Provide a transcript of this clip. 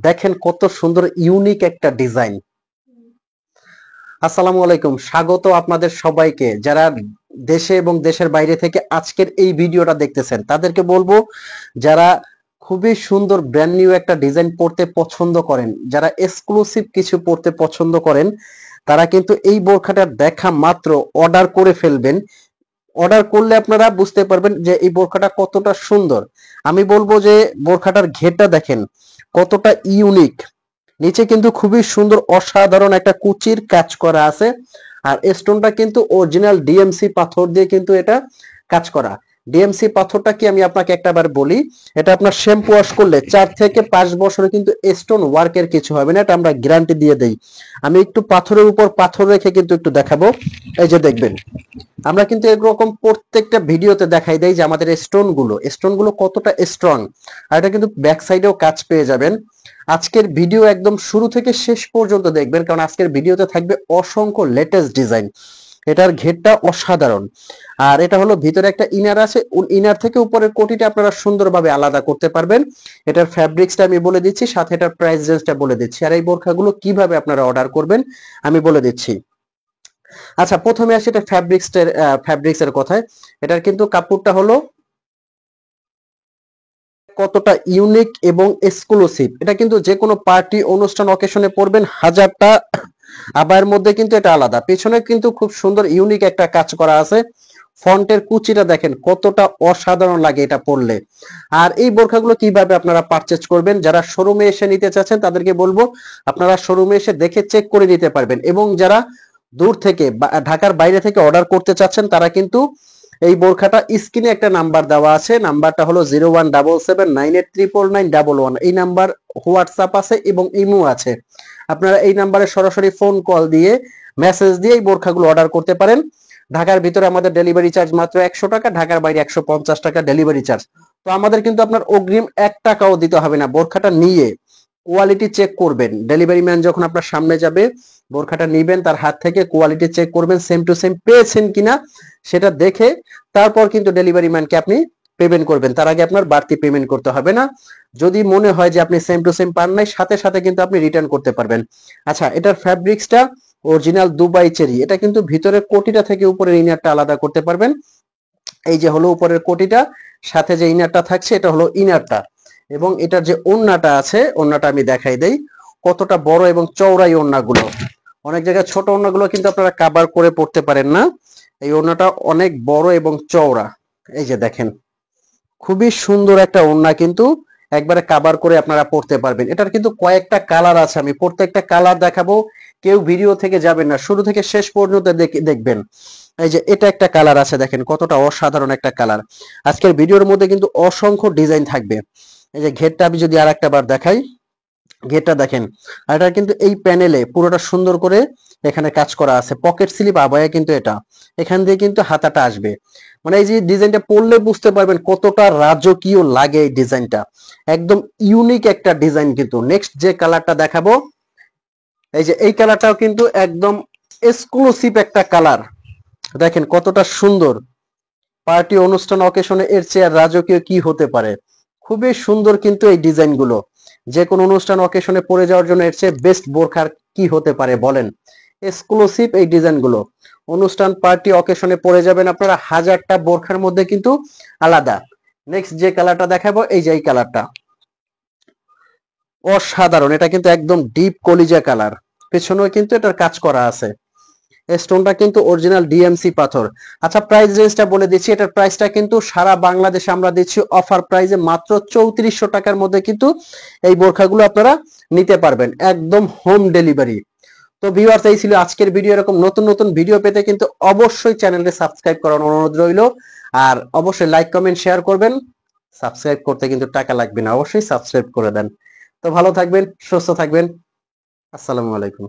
দেখেন কত সুন্দর ইউনিক একটা ডিজাইন। আসসালামু আলাইকুম, স্বাগত আপনাদের সবাইকে। যারা দেশে এবং দেশের বাইরে থেকে আজকের এই ভিডিওটা দেখতেছেন তাদেরকে বলবো, যারা খুবই সুন্দর ব্র্যান্ড নিউ একটা ডিজাইন পড়তে পছন্দ করেন, যারা এক্সক্লুসিভ কিছু পড়তে পছন্দ করেন, তারা কিন্তু এই বোরখাটা দেখা মাত্র অর্ডার করে ফেলবেন। অর্ডার করলে আপনারা বুঝতে পারবেন যে এই বোরখাটা কতটা সুন্দর। আমি বলবো যে বোরখাটার ঘেরটা দেখেন কতটা ইউনিক। নিচে কিন্তু খুবই সুন্দর অসাধারণ একটা কুচির কাজ করা আছে। আর স্টোনটা কিন্তু অরিজিনাল ডিএমসি পাথর দিয়ে কিন্তু এটা কাজ করা। ডিএমসি পাথরটা কি আমি আপনাকে একটাবার বলি, এটা আপনার শ্যাম্পু ওয়াশ করলে 4 থেকে 5 বছরে কিন্তু স্টোন ওয়ার্কের কিছু হবে না, এটা আমরা গ্যারান্টি দিয়ে দেই। আমি একটু পাথরের উপর পাথর রেখে কিন্তু একটু দেখাবো। এই যে দেখবেন, আমরা কিন্তু এরকম প্রত্যেকটা ভিডিওতে দেখাই দেই যে আমাদের স্টোন গুলো কতটা স্ট্রং। আর এটা কিন্তু ব্যাক সাইডেও কাজ পেয়ে যাবেন। আজকের ভিডিও একদম শুরু থেকে শেষ পর্যন্ত দেখবেন, কারণ আজকের ভিডিওতে থাকবে অসংখ্য লেটেস্ট ডিজাইন। এটার ঘেরটা অসাধারণ। আর এটা হলো ভিতরে একটা ইনার আছে, ইনার থেকে উপরের কোটিটা আপনারা সুন্দরভাবে আলাদা করতে পারবেন। এটার ফ্যাব্রিক্সটা আমি বলে দিচ্ছি, সাথে এটার প্রাইস রেঞ্জটা বলে দিচ্ছি, আর এই বোরখাগুলো কিভাবে আপনারা অর্ডার করবেন আমি বলে দিচ্ছি। আচ্ছা, প্রথমে আসি এটা ফ্যাব্রিক্সের কথায়। এটার কিন্তু কাপড়টা হলো কতটা ইউনিক এবং এক্সক্লুসিভ। এটা কিন্তু যে কোনো পার্টি অনুষ্ঠান অকেশনে পরবেন, হাজারটা আবার মধ্যে কিন্তু এটা আলাদা। পেছনে কিন্তু খুব সুন্দর ইউনিক একটা কাজ করা আছে। ফন্টের কুচিটা দেখেন কতটা অসাধারণ লাগে এটা পরলে। আর এই বোরখাগুলো কিভাবে আপনারা পারচেজ করবেন, যারা শোরুমে এসে নিতে চাচ্ছেন তাদেরকে বলবো আপনারা শোরুমে এসে দেখে চেক করে নিতে পারবেন, এবং যারা দূর থেকে ঢাকার বাইরে থেকে অর্ডার করতে চাচ্ছেন তারা কিন্তু এই বোরখাটা স্ক্রিনে একটা নাম্বার দেওয়া আছে, নাম্বারটা হলো 01779839911। এই নাম্বার হোয়াটসঅ্যাপ আছে এবং ইমো আছে। আপনারা এই নাম্বারে সরাসরি ফোন কল দিয়ে মেসেজ দিয়ে এই বোরখাগুলো অর্ডার করতে পারেন। ঢাকার ভিতরে আমাদের ডেলিভারি চার্জ মাত্র 100 টাকা, ঢাকার বাইরে 150 টাকা ডেলিভারি চার্জ। তো আমাদের কিন্তু আপনার অগ্রিম 1 টাকাও দিতে হবে না। বোরখাটা নিয়ে কোয়ালিটি চেক করবেন, ডেলিভারি ম্যান যখন আপনার সামনে যাবে বোরখাটা নিবেন, তার হাত থেকে কোয়ালিটি চেক করবেন, সেম টু সেম পেয়েছেন কিনা সেটা দেখে তারপর কিন্তু ডেলিভারি ম্যানকে আপনি পেমেন্ট করবেন। তার আগে আপনার বাড়তি পেমেন্ট করতে হবে না। যদি মনে হয় যে আপনি সেম টু সেম পান নাই, সাথে সাথে কিন্তু আপনি রিটার্ন করতে পারবেন। আচ্ছা, এটার ফ্যাব্রিক্সটা অরিজিনাল দুবাই চেরি। এটা কিন্তু ভিতরের কোটিটা থেকে উপরের ইনারটা আলাদা করতে পারবেন। এই যে হলো উপরের কোটিটা, সাথে যে ইনারটা থাকছে এটা হলো ইনারটা। এবং এটার যে ওড়নাটা আছে, ওড়নাটা আমি দেখাই দেই কতটা বড় এবং চওড়া এই ওড়নাগুলো। অনেক জায়গায় ছোট ওড়নাগুলো কিন্তু আপনারা কাভার করে পড়তে পারেন না, এই ওড়নাটা অনেক বড় এবং চওড়া। এই যে দেখেন, খুবই সুন্দর একটা ওড়না, কিন্তু একবারে কাভার করে আপনারা পড়তে পারবেন। এটার কিন্তু কয়েকটা কালার আছে, আমি প্রত্যেকটা কালার দেখাবো। কেউ ভিডিও থেকে যাবেন না, শুরু থেকে শেষ পর্যন্ত দেখবেন। এই যে এটা একটা কালার আছে, দেখেন কতটা অসাধারণ একটা কালার। আজকের ভিডিওর মধ্যে কিন্তু অসংখ্য ডিজাইন থাকবে। এই যে ঘেরটা আমি যদি আরেকটা বার দেখাই, ঘেরটা দেখেন। আর এটা কিন্তু এই প্যানেলে পুরোটা সুন্দর করে এখানে কাজ করা আছে, পকেট স্লিপ আবায়া কিন্তু এটা এখান দিয়ে কিন্তু হাতাটা আসবে। মানে এই যে ডিজাইনটা পরলে বুঝতে পারবেন কতটা রাজকীয় লাগে এই ডিজাইনটা। একদম ইউনিক একটা ডিজাইন। কিন্তু নেক্সট যে কালারটা দেখাবো, এই যে এই কালারটাও কিন্তু একদম এক্সক্লুসিভ একটা কালার। দেখেন কতটা সুন্দর। পার্টি অনুষ্ঠান অকেশনে এর চেয়ে আর রাজকীয় কি হতে পারে। খুবই সুন্দর কিন্তু এই ডিজাইন গুলো। যে কোনো অনুষ্ঠান অকেশনে পরে যাওয়ার জন্য এর চেয়ে বেস্ট বোরখার কি হতে পারে বলেন। এক্সক্লুসিভ এই ডিজাইন গুলো। অনুষ্ঠান পার্টি অকেশনে পরে যাবেন আপনারা, হাজারটা বোরখার মধ্যে কিন্তু আলাদা। নেক্সট যে কালারটা দেখাবো, এই যে এই কালারটা অসাধারণ। এটা কিন্তু একদম ডিপ কলিজা কালার। পেছনেও কিন্তু এটার কাজ করা আছে। স্টোনটা কিন্তু অরিজিনাল ডিএমসি পাথর। আচ্ছা, প্রাইস রেঞ্জটা বলে দিচ্ছি। এটার প্রাইসটা কিন্তু সারা বাংলাদেশে আমরা দিচ্ছি অফার প্রাইসে মাত্র 3400 টাকার মধ্যে কিন্তু এই বোরখাগুলো আপনারা নিতে পারবেন, একদম হোম ডেলিভারি। তো ভিউয়ার্স, এই ছিল আজকের ভিডিও। এরকম নতুন নতুন ভিডিও পেতে কিন্তু অবশ্যই চ্যানেলটি সাবস্ক্রাইব করার অনুরোধ রইল। আর অবশ্যই লাইক কমেন্ট শেয়ার করবেন। সাবস্ক্রাইব করতে কিন্তু টাকা লাগবে না, অবশ্যই সাবস্ক্রাইব করে দেন। তো ভালো থাকবেন, সুস্থ থাকবেন। আসসালামু আলাইকুম।